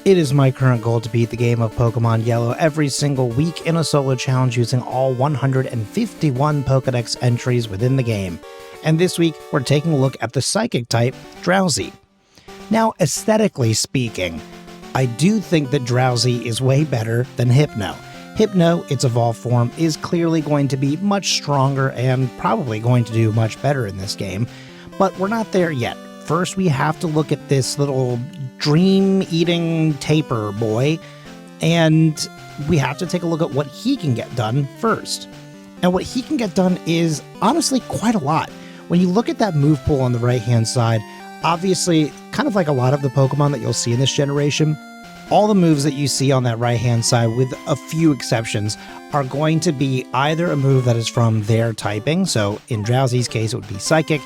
It is my current goal to beat the game of Pokemon Yellow every single week in a solo challenge using all 151 Pokedex entries within the game. And this week, we're taking a look at the Psychic type, Drowzee. Now, aesthetically speaking, I do think that Drowzee is way better than Hypno. Hypno, its evolved form, is clearly going to be much stronger and probably going to do much better in this game, but we're not there yet. First, we have to look at this little dream-eating taper boy, and we have to take a look at what he can get done first. And what he can get done is honestly quite a lot. When you look at that move pool on the right-hand side, obviously, kind of like a lot of the Pokemon that you'll see in this generation, all the moves that you see on that right-hand side, with a few exceptions, are going to be either a move that is from their typing, so in Drowzee's case it would be Psychic,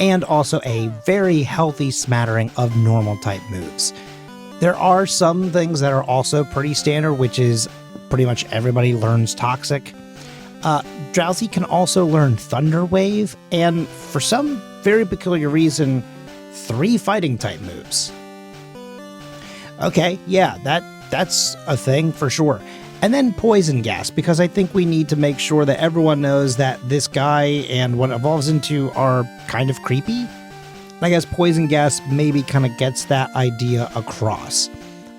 and also a very healthy smattering of normal type moves. There are some things that are also pretty standard, which is pretty much everybody learns Toxic. Drowzee can also learn Thunder Wave, and for some very peculiar reason, 3 fighting type moves. Okay, yeah, that's a thing for sure. And then Poison Gas, because I think we need to make sure that everyone knows that this guy and what it evolves into are kind of creepy. And I guess Poison Gas maybe kind of gets that idea across.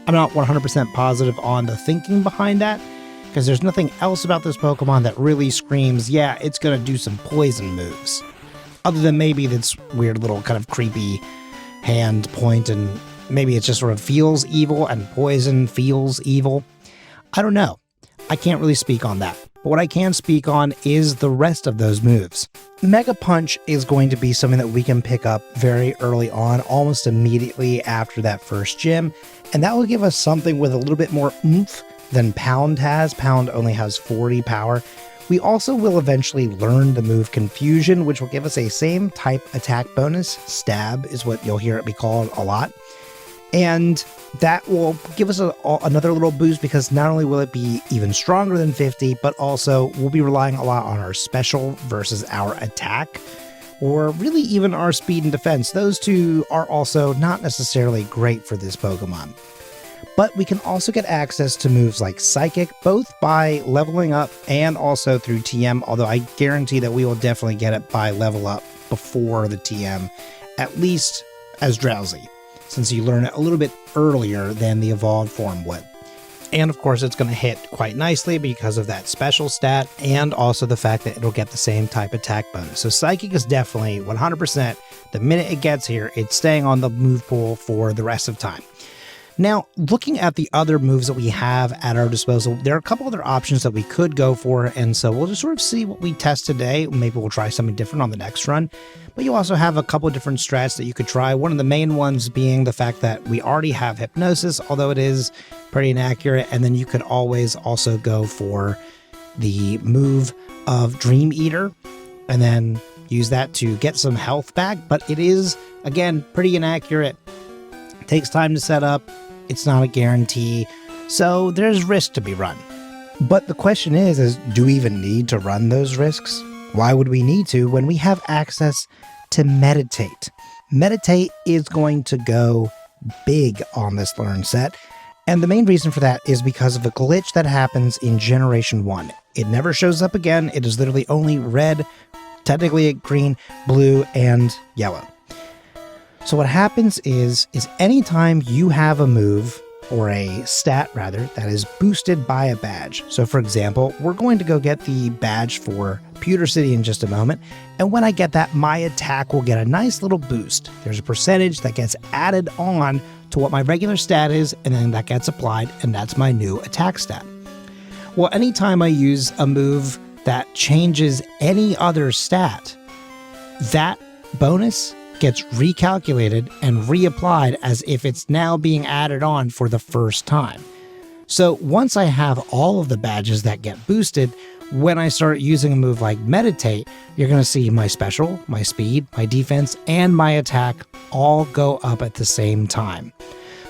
I'm not 100% positive on the thinking behind that, because there's nothing else about this Pokemon that really screams, yeah, it's going to do some poison moves. Other than maybe this weird little kind of creepy hand point, and maybe it just sort of feels evil and poison feels evil. I don't know. I can't really speak on that. But what I can speak on is the rest of those moves. Mega Punch is going to be something that we can pick up very early on, almost immediately after that first gym, and that will give us something with a little bit more oomph than Pound has. Pound only has 40 power. We also will eventually learn the move Confusion, which will give us a same type attack bonus. Stab is what you'll hear it be called a lot. And that will give us another little boost, because not only will it be even stronger than 50, but also we'll be relying a lot on our special versus our attack, or really even our speed and defense. Those two are also not necessarily great for this Pokemon. But we can also get access to moves like Psychic, both by leveling up and also through TM, although I guarantee that we will definitely get it by level up before the TM, at least as Drowzee, since you learn it a little bit earlier than the evolved form would. And of course, it's going to hit quite nicely because of that special stat, and also the fact that it'll get the same type attack bonus. So Psychic is definitely 100%, the minute it gets here, it's staying on the move pool for the rest of time. Now, looking at the other moves that we have at our disposal, there are a couple other options that we could go for, and so we'll just sort of see what we test today. Maybe we'll try something different on the next run. But you also have a couple of different strats that you could try. One of the main ones being the fact that we already have Hypnosis, although it is pretty inaccurate, and then you could always also go for the move of Dream Eater, and then use that to get some health back, but it is, again, pretty inaccurate. It takes time to set up. It's not a guarantee, so there's risk to be run. But the question is do we even need to run those risks? Why would we need to when we have access to Meditate? Meditate is going to go big on this learn set, and the main reason for that is because of a glitch that happens in Generation 1. It never shows up again. It is literally only red, technically green, blue, and yellow. So what happens is anytime you have a move, or a stat rather, that is boosted by a badge. So for example, we're going to go get the badge for Pewter City in just a moment, and when I get that, my attack will get a nice little boost. There's a percentage that gets added on to what my regular stat is, and then that gets applied, and that's my new attack stat. Well, anytime I use a move that changes any other stat, that bonus gets recalculated and reapplied as if it's now being added on for the first time. So once I have all of the badges that get boosted, when I start using a move like Meditate, you're going to see my special, my speed, my defense, and my attack all go up at the same time.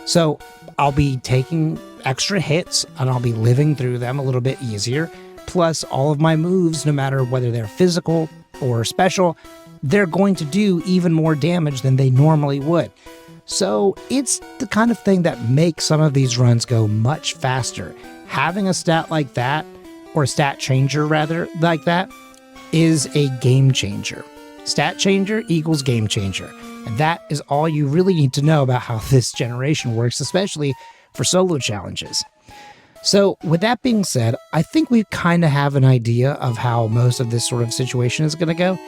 So I'll be taking extra hits and I'll be living through them a little bit easier. Plus all of my moves, no matter whether they're physical or special, they're going to do even more damage than they normally would. So it's the kind of thing that makes some of these runs go much faster. Having a stat like that, or a stat changer rather, like that, is a game changer. Stat changer equals game changer. And that is all you really need to know about how this generation works, especially for solo challenges. So with that being said, I think we kind of have an idea of how most of this sort of situation is going to go.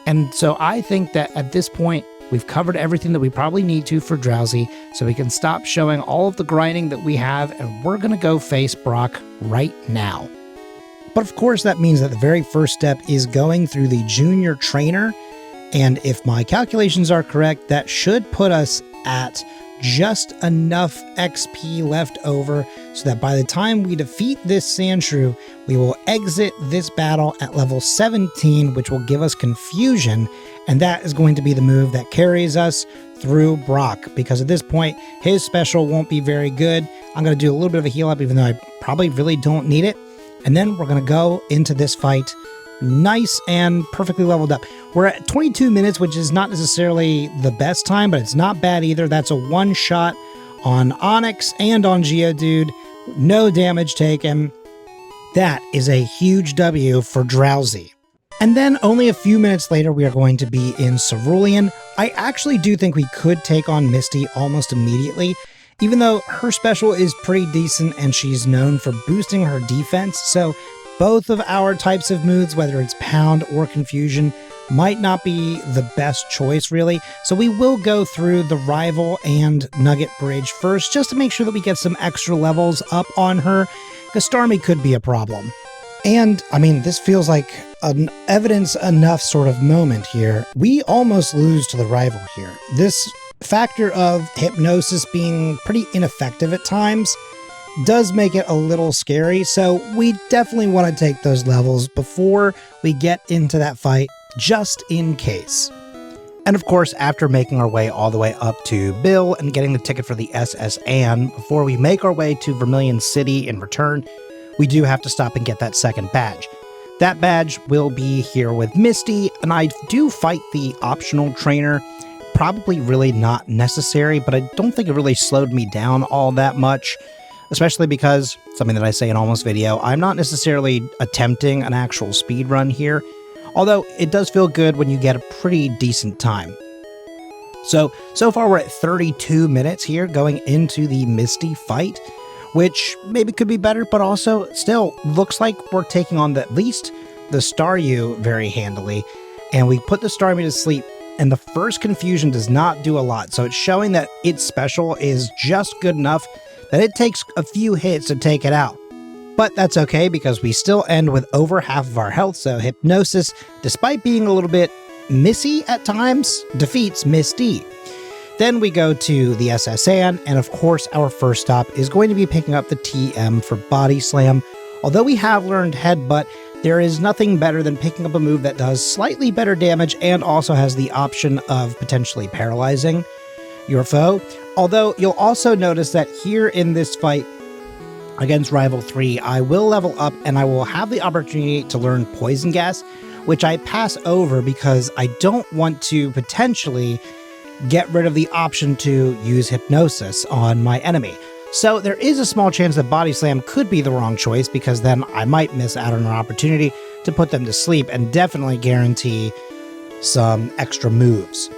And so I think that at this point, we've covered everything that we probably need to for Drowzee, so we can stop showing all of the grinding that we have, and we're going to go face Brock right now. But of course, that means that the very first step is going through the junior trainer. And if my calculations are correct, that should put us at just enough XP left over so that by the time we defeat this Sandshrew, we will exit this battle at level 17, which will give us Confusion. And that is going to be the move that carries us through Brock, because at this point, his special won't be very good. I'm going to do a little bit of a heal up, even though I probably really don't need it. And then we're going to go into this fight nice and perfectly leveled up. We're at 22 minutes, which is not necessarily the best time, but it's not bad either. That's a one shot on Onyx and on Geodude. No damage taken. That is a huge W for Drowzee. And then only a few minutes later, we are going to be in Cerulean. I actually do think we could take on Misty almost immediately, even though her special is pretty decent and she's known for boosting her defense. So both of our types of moves, whether it's Pound or Confusion, might not be the best choice, really. So we will go through the Rival and Nugget Bridge first, just to make sure that we get some extra levels up on her, because Starmie could be a problem. And, I mean, this feels like an evidence enough sort of moment here. We almost lose to the Rival here. This factor of Hypnosis being pretty ineffective at times does make it a little scary, so we definitely want to take those levels before we get into that fight, just in case. And of course, after making our way all the way up to Bill and getting the ticket for the SS Anne, before we make our way to Vermilion City in return, we do have to stop and get that second badge. That badge will be here with Misty, and I do fight the optional trainer. Probably really not necessary, but I don't think it really slowed me down all that much. Especially because, something that I say in almost video, I'm not necessarily attempting an actual speed run here, although it does feel good when you get a pretty decent time. So far we're at 32 minutes here going into the Misty fight, which maybe could be better, but also still looks like we're taking on at least the Staryu very handily, and we put the Starmie to sleep, and the first Confusion does not do a lot, so it's showing that its special is just good enough that it takes a few hits to take it out. But that's okay, because we still end with over half of our health, so Hypnosis, despite being a little bit missy at times, defeats Misty. Then we go to the SS Anne, and of course our first stop is going to be picking up the TM for Body Slam. Although we have learned Headbutt, there is nothing better than picking up a move that does slightly better damage and also has the option of potentially paralyzing your foe. Although you'll also notice that here in this fight against Rival 3, I will level up and I will have the opportunity to learn Poison Gas, which I pass over because I don't want to potentially get rid of the option to use Hypnosis on my enemy. So there is a small chance that Body Slam could be the wrong choice, because then I might miss out on an opportunity to put them to sleep and definitely guarantee some extra moves.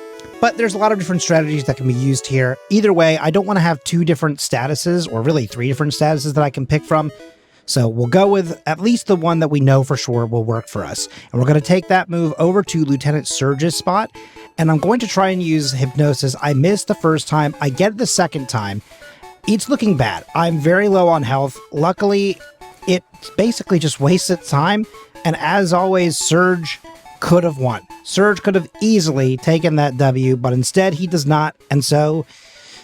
But there's a lot of different strategies that can be used here. Either way, I don't want to have two different statuses, or really three different statuses that I can pick from. So we'll go with at least the one that we know for sure will work for us. And we're going to take that move over to Lieutenant Surge's spot. And I'm going to try and use Hypnosis. I missed the first time. I get it the second time. It's looking bad. I'm very low on health. Luckily, it basically just wasted time. And as always, Surge could have won. Surge could have easily taken that W, but instead he does not. And so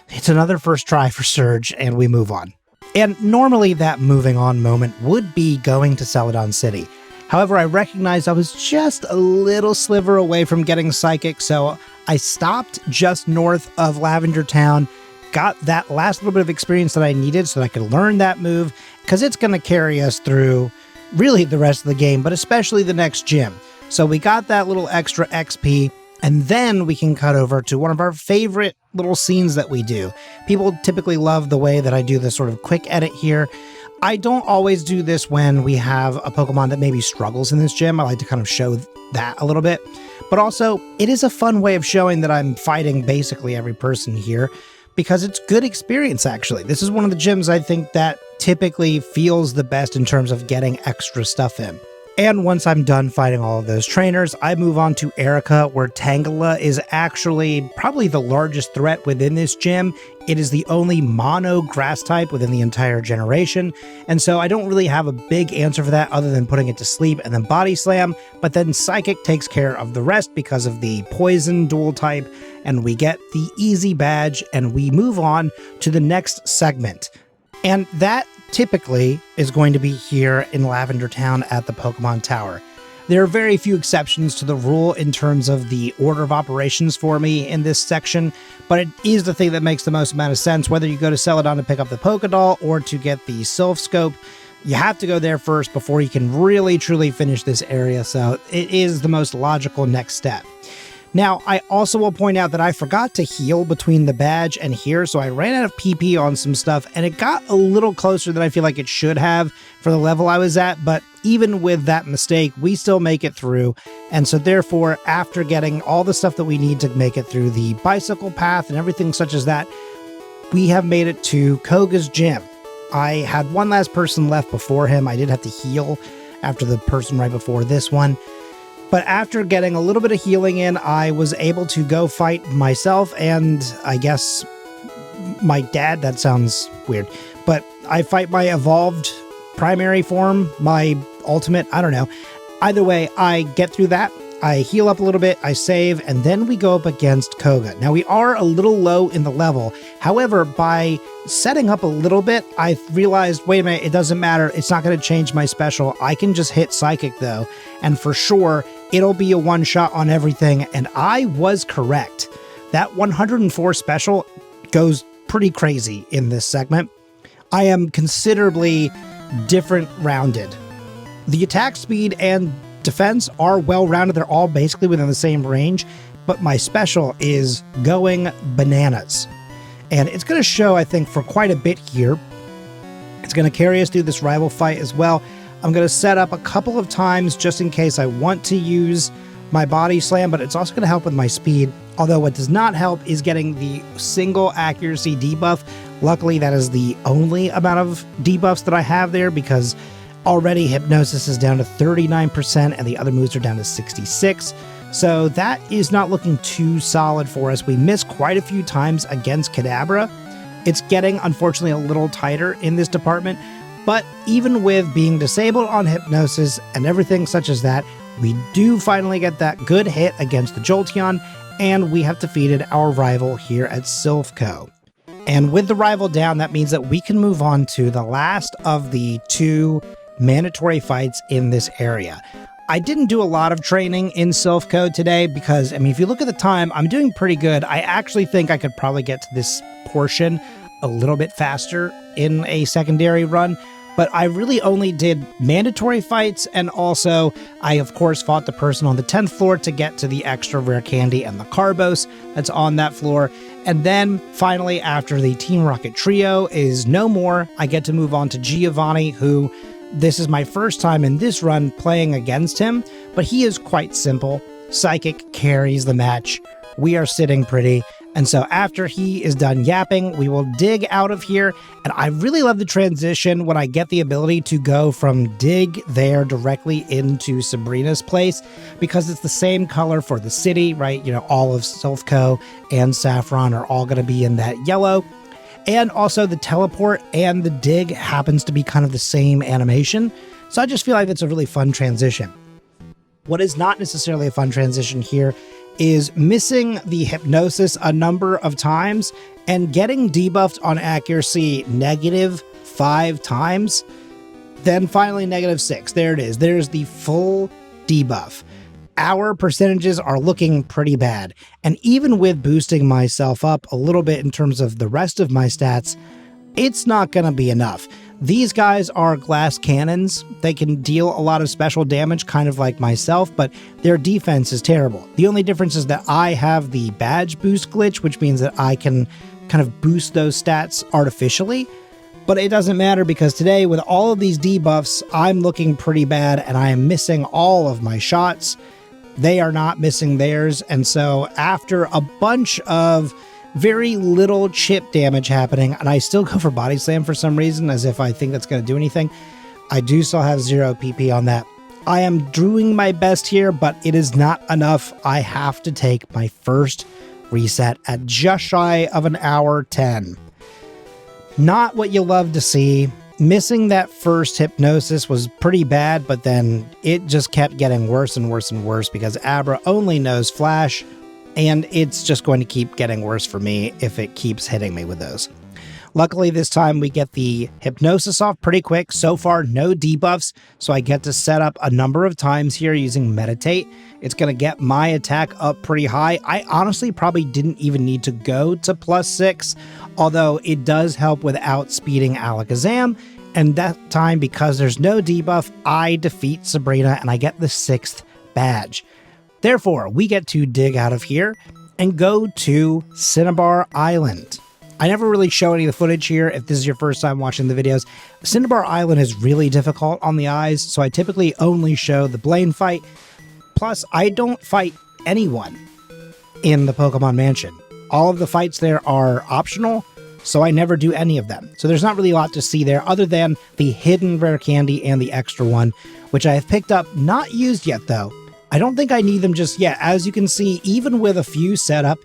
it's another first try for Surge, and we move on. And normally that moving on moment would be going to Celadon City. However, I recognized I was just a little sliver away from getting Psychic, so I stopped just north of Lavender Town, got that last little bit of experience that I needed so that I could learn that move, because it's going to carry us through really the rest of the game, but especially the next gym. So we got that little extra XP, and then we can cut over to one of our favorite little scenes that we do. People typically love the way that I do this sort of quick edit here. I don't always do this when we have a Pokemon that maybe struggles in this gym. I like to kind of show that a little bit. But also, it is a fun way of showing that I'm fighting basically every person here, because it's good experience, actually. This is one of the gyms I think that typically feels the best in terms of getting extra stuff in. And once I'm done fighting all of those trainers, I move on to Erica, where Tangela is actually probably the largest threat within this gym. It is the only mono grass type within the entire generation, and so I don't really have a big answer for that other than putting it to sleep and then body slam, but then Psychic takes care of the rest because of the poison dual type, and we get the easy badge, and we move on to the next segment. And that typically is going to be here in Lavender Town at the Pokemon Tower. There are very few exceptions to the rule in terms of the order of operations for me in this section, but it is the thing that makes the most amount of sense. Whether you go to Celadon to pick up the Pokédoll or to get the Sylph Scope, you have to go there first before you can really truly finish this area, so it is the most logical next step. Now, I also will point out that I forgot to heal between the badge and here, so I ran out of PP on some stuff, and it got a little closer than I feel like it should have for the level I was at, but even with that mistake, we still make it through, and so therefore, after getting all the stuff that we need to make it through the bicycle path and everything such as that, we have made it to Koga's gym. I had one last person left before him. I did have to heal after the person right before this one. But after getting a little bit of healing in, I was able to go fight myself and I guess my dad. That sounds weird. But I fight my evolved primary form, my ultimate, I don't know. Either way, I get through that. I heal up a little bit, I save, and then we go up against Koga. Now, we are a little low in the level. However, by setting up a little bit, I realized, wait a minute, it doesn't matter. It's not going to change my special. I can just hit Psychic, though, and for sure, it'll be a one-shot on everything, and I was correct. That 104 special goes pretty crazy in this segment. I am considerably different rounded. The attack speed and defense are well-rounded. They're all basically within the same range, but my special is going bananas. And it's going to show, I think, for quite a bit here. It's going to carry us through this rival fight as well. I'm going to set up a couple of times just in case I want to use my body slam, but it's also going to help with my speed. Although what does not help is getting the single accuracy debuff. Luckily, that is the only amount of debuffs that I have there, because already Hypnosis is down to 39% and the other moves are down to 66%. So that is not looking too solid for us. We miss quite a few times against Kadabra. It's getting, unfortunately, a little tighter in this department. But even with being disabled on Hypnosis and everything such as that, we do finally get that good hit against the Jolteon, and we have defeated our rival here at Silphco. And with the rival down, that means that we can move on to the last of the two mandatory fights in this area. I didn't do a lot of training in Silphco today because, I mean, if you look at the time, I'm doing pretty good. I actually think I could probably get to this portion a little bit faster in a secondary run, but I really only did mandatory fights, and also I, of course, fought the person on the 10th floor to get to the extra rare candy and the Carbos that's on that floor. And then, finally, after the Team Rocket trio is no more, I get to move on to Giovanni, who... this is my first time in this run playing against him, but he is quite simple. Psychic carries the match. We are sitting pretty. And so after he is done yapping, we will dig out of here. And I really love the transition when I get the ability to go from dig there directly into Sabrina's place, because it's the same color for the city, right? You know, all of Silphco and Saffron are all going to be in that yellow. And also the teleport and the dig happens to be kind of the same animation. So I just feel like it's a really fun transition. What is not necessarily a fun transition here is missing the Hypnosis a number of times and getting debuffed on accuracy -5 times. Then finally -6. There it is. There's the full debuff. Our percentages are looking pretty bad. And even with boosting myself up a little bit in terms of the rest of my stats, it's not going to be enough. These guys are glass cannons. They can deal a lot of special damage, kind of like myself, but their defense is terrible. The only difference is that I have the badge boost glitch, which means that I can kind of boost those stats artificially. But it doesn't matter because today, with all of these debuffs, I'm looking pretty bad and I am missing all of my shots. They are not missing theirs. And so after a bunch of very little chip damage happening, and I still go for body slam for some reason, as if I think that's going to do anything. I do still have 0 PP on that. I am doing my best here, but it is not enough. I have to take my first reset at just shy of an hour 10. Not what you love to see. Missing that first hypnosis was pretty bad, but then it just kept getting worse and worse and worse because Abra only knows Flash, and it's just going to keep getting worse for me if it keeps hitting me with those. Luckily, this time we get the hypnosis off pretty quick. So far, no debuffs, so I get to set up a number of times here using Meditate. It's going to get my attack up pretty high. I honestly probably didn't even need to go to +6, although it does help with outspeeding Alakazam. And that time, because there's no debuff, I defeat Sabrina and I get the 6th badge. Therefore, we get to dig out of here and go to Cinnabar Island. I never really show any of the footage here if this is your first time watching the videos. Cinnabar Island is really difficult on the eyes, so I typically only show the Blaine fight. Plus, I don't fight anyone in the Pokemon Mansion. All of the fights there are optional, so I never do any of them. So there's not really a lot to see there other than the hidden rare candy and the extra one, which I have picked up, not used yet though. I don't think I need them just yet. As you can see, even with a few setup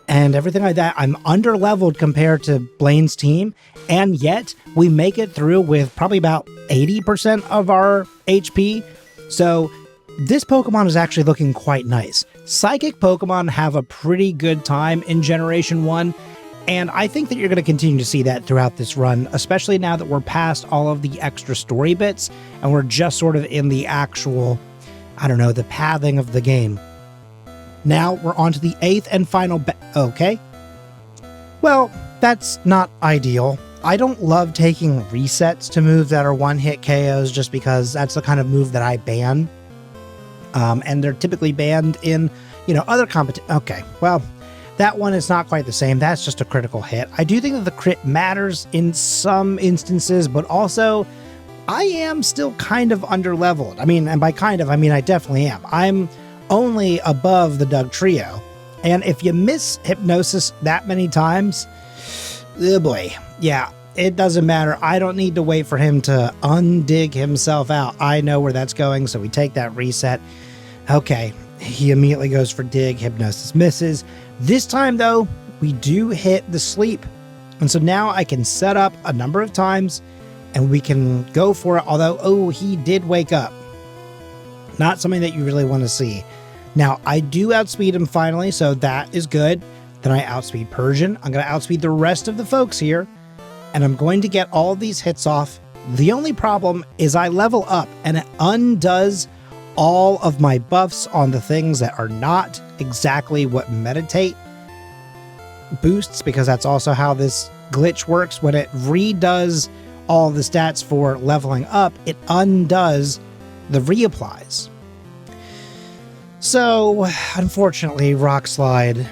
and everything like that, I'm under-leveled compared to Blaine's team, and yet we make it through with probably about 80% of our HP. So this Pokemon is actually looking quite nice. Psychic Pokemon have a pretty good time in Generation 1, and I think that you're going to continue to see that throughout this run, especially now that we're past all of the extra story bits, and we're just sort of in the actual, I don't know, the pathing of the game. Now we're on to the 8th and final okay. Well, that's not ideal. I don't love taking resets to moves that are one-hit KOs just because that's the kind of move that I ban. And they're typically banned in, other competitions. Okay, well, that one is not quite the same. That's just a critical hit. I do think that the crit matters in some instances, but also I am still kind of under-leveled. I mean, and by kind of, I mean I definitely am. I'm only above the Doug Trio. And if you miss Hypnosis that many times, oh boy, yeah, it doesn't matter. I don't need to wait for him to undig himself out. I know where that's going, so we take that reset. Okay, he immediately goes for dig. Hypnosis misses. This time, though, we do hit the sleep. And so now I can set up a number of times, and we can go for it, although, oh, he did wake up. Not something that you really want to see. Now, I do outspeed him finally, so that is good. Then I outspeed Persian. I'm going to outspeed the rest of the folks here, and I'm going to get all these hits off. The only problem is I level up, and it undoes all of my buffs on the things that are not exactly what Meditate boosts, because that's also how this glitch works. When it redoes all the stats for leveling up, it undoes the reapplies. So, unfortunately, Rock Slide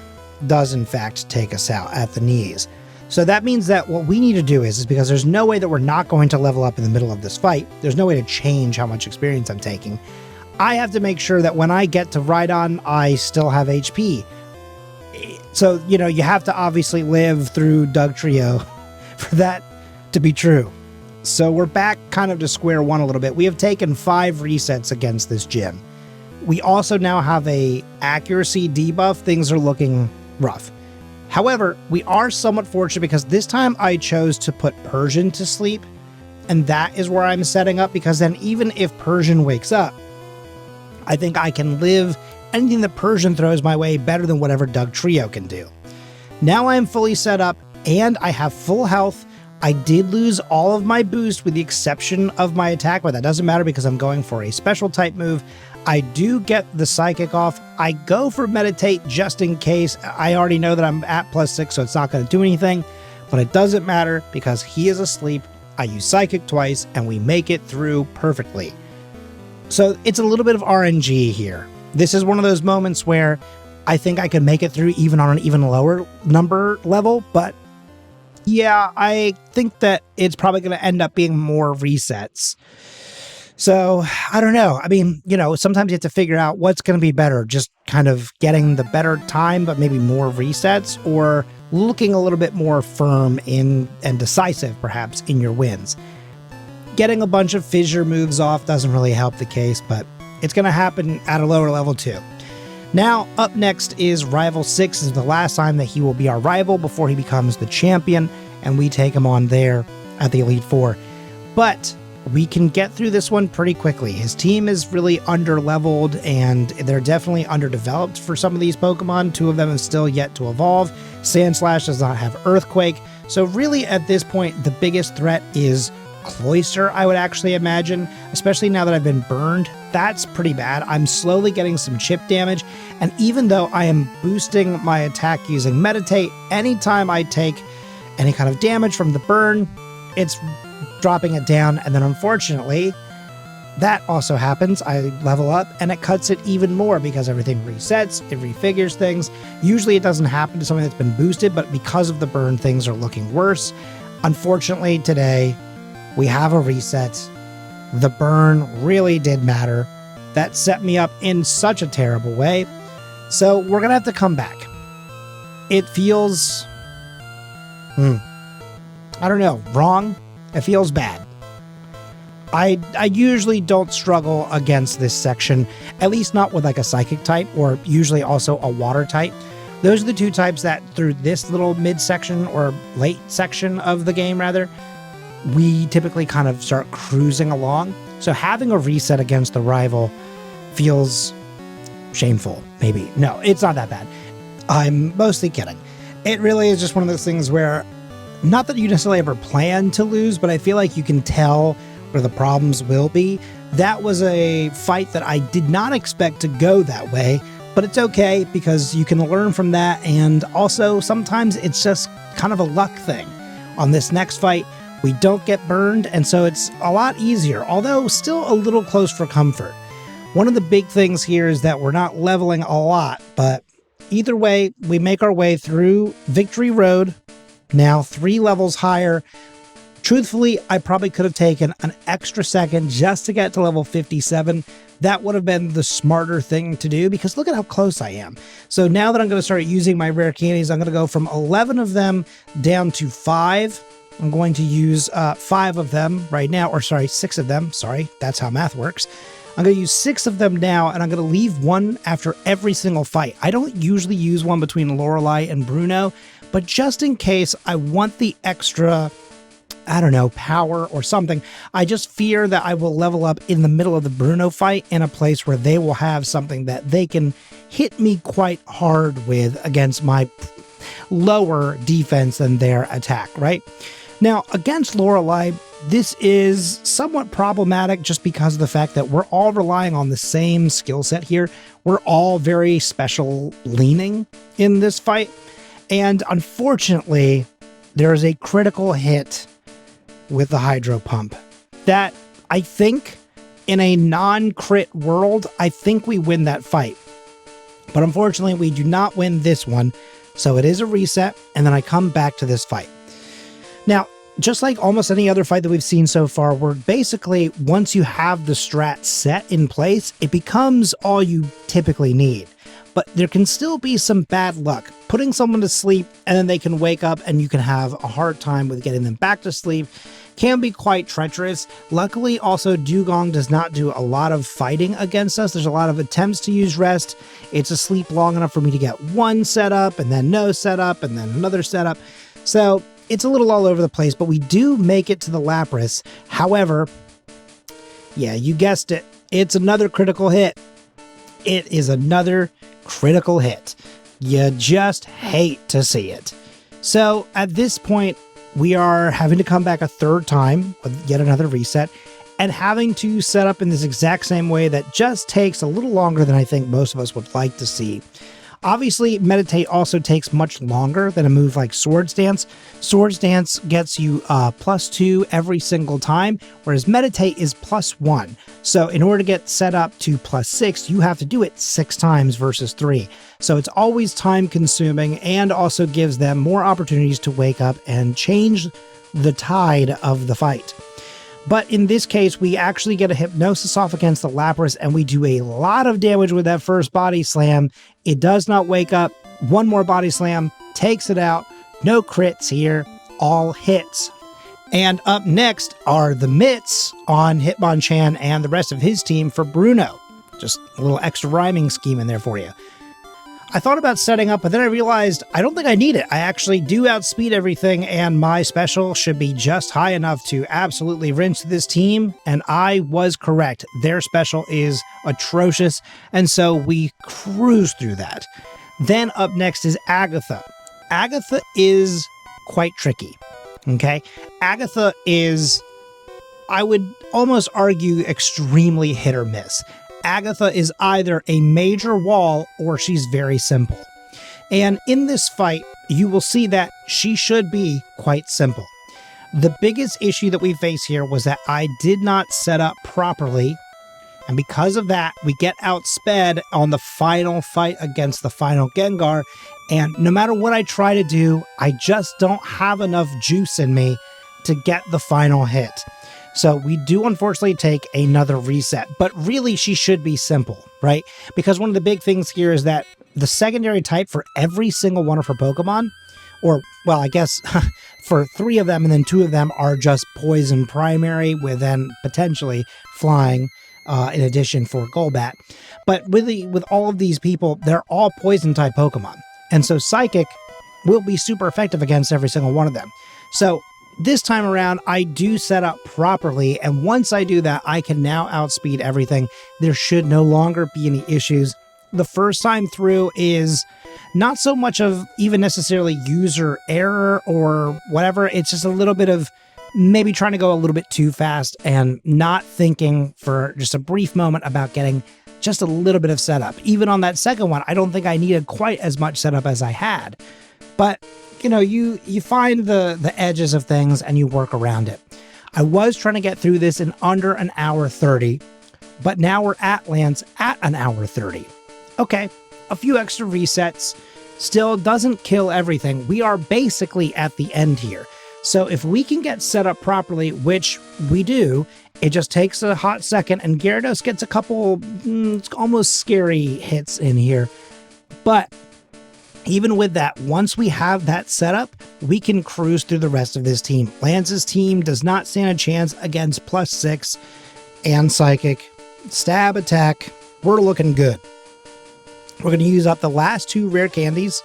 does in fact take us out at the knees. So that means that what we need to do is because there's no way that we're not going to level up in the middle of this fight, there's no way to change how much experience I'm taking, I have to make sure that when I get to Rhydon, I still have HP. So, you have to obviously live through Doug Trio for that to be true. So we're back kind of to square one a little bit. We have taken 5 resets against this gym. We also now have a accuracy debuff. Things are looking rough. However, we are somewhat fortunate because this time I chose to put Persian to sleep, and that is where I'm setting up, because then even if Persian wakes up, I think I can live anything that Persian throws my way better than whatever Doug Trio can do. Now I am fully set up and I have full health. I did lose all of my boost with the exception of my attack, but that doesn't matter because I'm going for a special type move. I do get the Psychic off. I go for Meditate just in case. I already know that I'm at +6, so it's not going to do anything, but it doesn't matter because he is asleep. I use Psychic twice, and we make it through perfectly. So it's a little bit of RNG here. This is one of those moments where I think I could make it through even on an even lower number level, but yeah, I think that it's probably going to end up being more resets. So I don't know. I mean, you know, sometimes you have to figure out what's going to be better, just kind of getting the better time, but maybe more resets, or looking a little bit more firm in and decisive perhaps in your wins. Getting a bunch of fissure moves off doesn't really help the case, but it's going to happen at a lower level too. Now, up next is Rival 6. This is the last time that he will be our rival before he becomes the champion, and we take him on there at the Elite Four. But we can get through this one pretty quickly. His team is really under-leveled, and they're definitely underdeveloped for some of these Pokemon. 2 of them have still yet to evolve. Sandslash does not have Earthquake. So really, at this point, the biggest threat is Cloyster, I would actually imagine, especially now that I've been burned. That's pretty bad. I'm slowly getting some chip damage, and even though I am boosting my attack using Meditate, anytime I take any kind of damage from the burn, it's dropping it down, and then unfortunately, that also happens. I level up, and it cuts it even more because everything resets, it refigures things. Usually it doesn't happen to something that's been boosted, but because of the burn, things are looking worse. Unfortunately, today, we have a reset. The burn really did matter. That set me up in such a terrible way. So we're going to have to come back. It feels... I don't know, wrong? It feels bad. I usually don't struggle against this section, at least not with like a Psychic type, or usually also a Water type. Those are the 2 types that through this little mid-section or late section of the game, rather, we typically kind of start cruising along. So having a reset against the rival feels shameful, maybe. No, it's not that bad. I'm mostly kidding. It really is just one of those things where, not that you necessarily ever plan to lose, but I feel like you can tell where the problems will be. That was a fight that I did not expect to go that way, but it's okay because you can learn from that, and also sometimes it's just kind of a luck thing. On this next fight, we don't get burned, and so it's a lot easier, although still a little close for comfort. One of the big things here is that we're not leveling a lot, but either way, we make our way through Victory Road, now 3 levels higher. Truthfully, I probably could have taken an extra second just to get to level 57. That would have been the smarter thing to do, because look at how close I am. So now that I'm going to start using my rare candies, I'm going to go from 11 of them down to 5. I'm going to use 5 of them right now, or sorry, 6 of them. Sorry, that's how math works. I'm going to use 6 of them now, and I'm going to leave 1 after every single fight. I don't usually use one between Lorelei and Bruno, but just in case I want the extra, I don't know, power or something, I just fear that I will level up in the middle of the Bruno fight in a place where they will have something that they can hit me quite hard with against my lower defense than their attack, right? Now, against Lorelei, this is somewhat problematic just because of the fact that we're all relying on the same skill set here. We're all very special leaning in this fight. And unfortunately, there is a critical hit with the Hydro Pump that I think in a non-crit world, I think we win that fight. But unfortunately, we do not win this one. So it is a reset, and then I come back to this fight. Now, just like almost any other fight that we've seen so far, where basically once you have the strat set in place, it becomes all you typically need. But there can still be some bad luck. Putting someone to sleep and then they can wake up and you can have a hard time with getting them back to sleep can be quite treacherous. Luckily, also, Dugong does not do a lot of fighting against us. There's a lot of attempts to use rest. It's asleep long enough for me to get one setup and then no setup and then another setup. So it's a little all over the place, but we do make it to the Lapras. However, yeah, you guessed it. It's another critical hit. It is another critical hit. You just hate to see it. So at this point, we are having to come back a third time with yet another reset and having to set up in this exact same way that just takes a little longer than I think most of us would like to see. Obviously, Meditate also takes much longer than a move like Swords Dance. Swords Dance gets you +2 every single time, whereas Meditate is +1. So in order to get set up to +6, you have to do it 6 times versus 3. So it's always time consuming and also gives them more opportunities to wake up and change the tide of the fight. But in this case, we actually get a Hypnosis off against the Lapras, and we do a lot of damage with that first Body Slam. It does not wake up. One more Body Slam, takes it out. No crits here, all hits. And up next are the mitts on Hitmonchan and the rest of his team for Bruno. Just a little extra rhyming scheme in there for you. I thought about setting up, but then I realized I don't think I need it. I actually do outspeed everything, and my special should be just high enough to absolutely rinse this team, and I was correct. Their special is atrocious, and so we cruise through that. Then up next is Agatha. Agatha is quite tricky, okay? Agatha is, I would almost argue, extremely hit or miss. Agatha is either a major wall or she's very simple. And in this fight, you will see that she should be quite simple. The biggest issue that we face here was that I did not set up properly, and because of that, we get outsped on the final fight against the final Gengar, and no matter what I try to do, I just don't have enough juice in me to get the final hit. So we do unfortunately take another reset, but really she should be simple, right? Because one of the big things here is that the secondary type for every single one of her Pokemon, or, well, I guess for 3 of them and then 2 of them are just poison primary with then potentially flying in addition for Golbat. But with all of these people, they're all poison type Pokemon. And so Psychic will be super effective against every single one of them. So this time around, I do set up properly, and once I do that, I can now outspeed everything. There should no longer be any issues. The first time through is not so much of even necessarily user error or whatever. It's just a little bit of maybe trying to go a little bit too fast and not thinking for just a brief moment about getting just a little bit of setup. Even on that second one, I don't think I needed quite as much setup as I had. But you know, you find the edges of things and you work around it. I was trying to get through this in under 1 hour 30, but now we're at Lance at 1 hour 30. Okay, a few extra resets still doesn't kill everything. We are basically at the end here. So if we can get set up properly, which we do, it just takes a hot second, and Gyarados gets a couple almost scary hits in here. But even with that, once we have that set up, we can cruise through the rest of this team. Lance's team does not stand a chance against +6 and Psychic. Stab attack, we're looking good. We're going to use up the last 2 rare candies.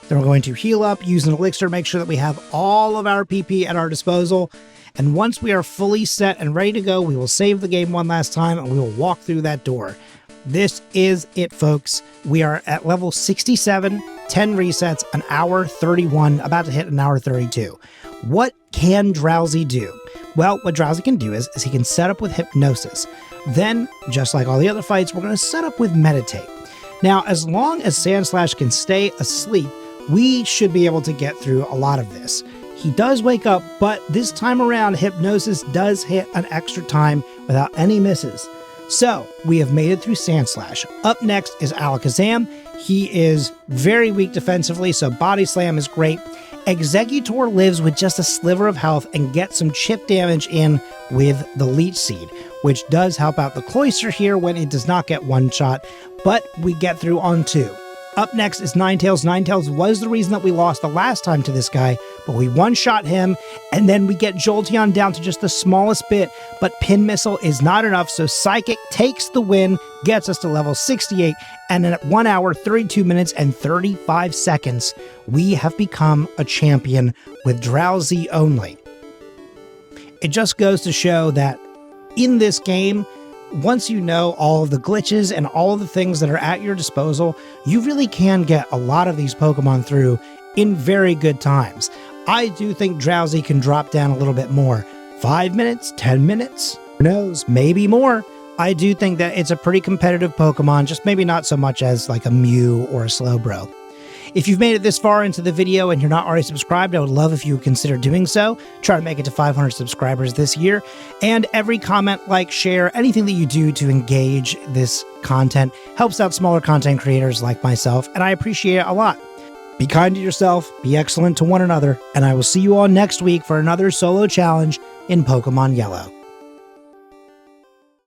Then we're going to heal up, use an elixir, make sure that we have all of our PP at our disposal. And once we are fully set and ready to go, we will save the game one last time and we will walk through that door. This is it, folks. We are at level 67, 10 resets, 1 hour 31, about to hit 1 hour 32. What can Drowzee do? Well, what Drowzee can do is he can set up with Hypnosis. Then, just like all the other fights, we're going to set up with Meditate. Now, as long as Sandslash can stay asleep, we should be able to get through a lot of this. He does wake up, but this time around, Hypnosis does hit an extra time without any misses. So, we have made it through Sandslash. Up next is Alakazam. He is very weak defensively, so Body Slam is great. Exeggutor lives with just a sliver of health and gets some chip damage in with the Leech Seed, which does help out the Cloyster here when it does not get one shot, but we get through on 2. Up next is Ninetales. Ninetales was the reason that we lost the last time to this guy, but we one-shot him, and then we get Jolteon down to just the smallest bit, but Pin Missile is not enough, so Psychic takes the win, gets us to level 68, and at 1 hour, 32 minutes, and 35 seconds, we have become a champion with Drowzee only. It just goes to show that in this game, once you know all of the glitches and all of the things that are at your disposal, you really can get a lot of these Pokemon through in very good times. I do think Drowzee can drop down a little bit more. 5 minutes, 10 minutes, who knows, maybe more. I do think that it's a pretty competitive Pokemon, just maybe not so much as like a Mew or a Slowbro. If you've made it this far into the video and you're not already subscribed, I would love if you would consider doing so. Try to make it to 500 subscribers this year. And every comment, like, share, anything that you do to engage this content helps out smaller content creators like myself, and I appreciate it a lot. Be kind to yourself, be excellent to one another, and I will see you all next week for another solo challenge in Pokemon Yellow.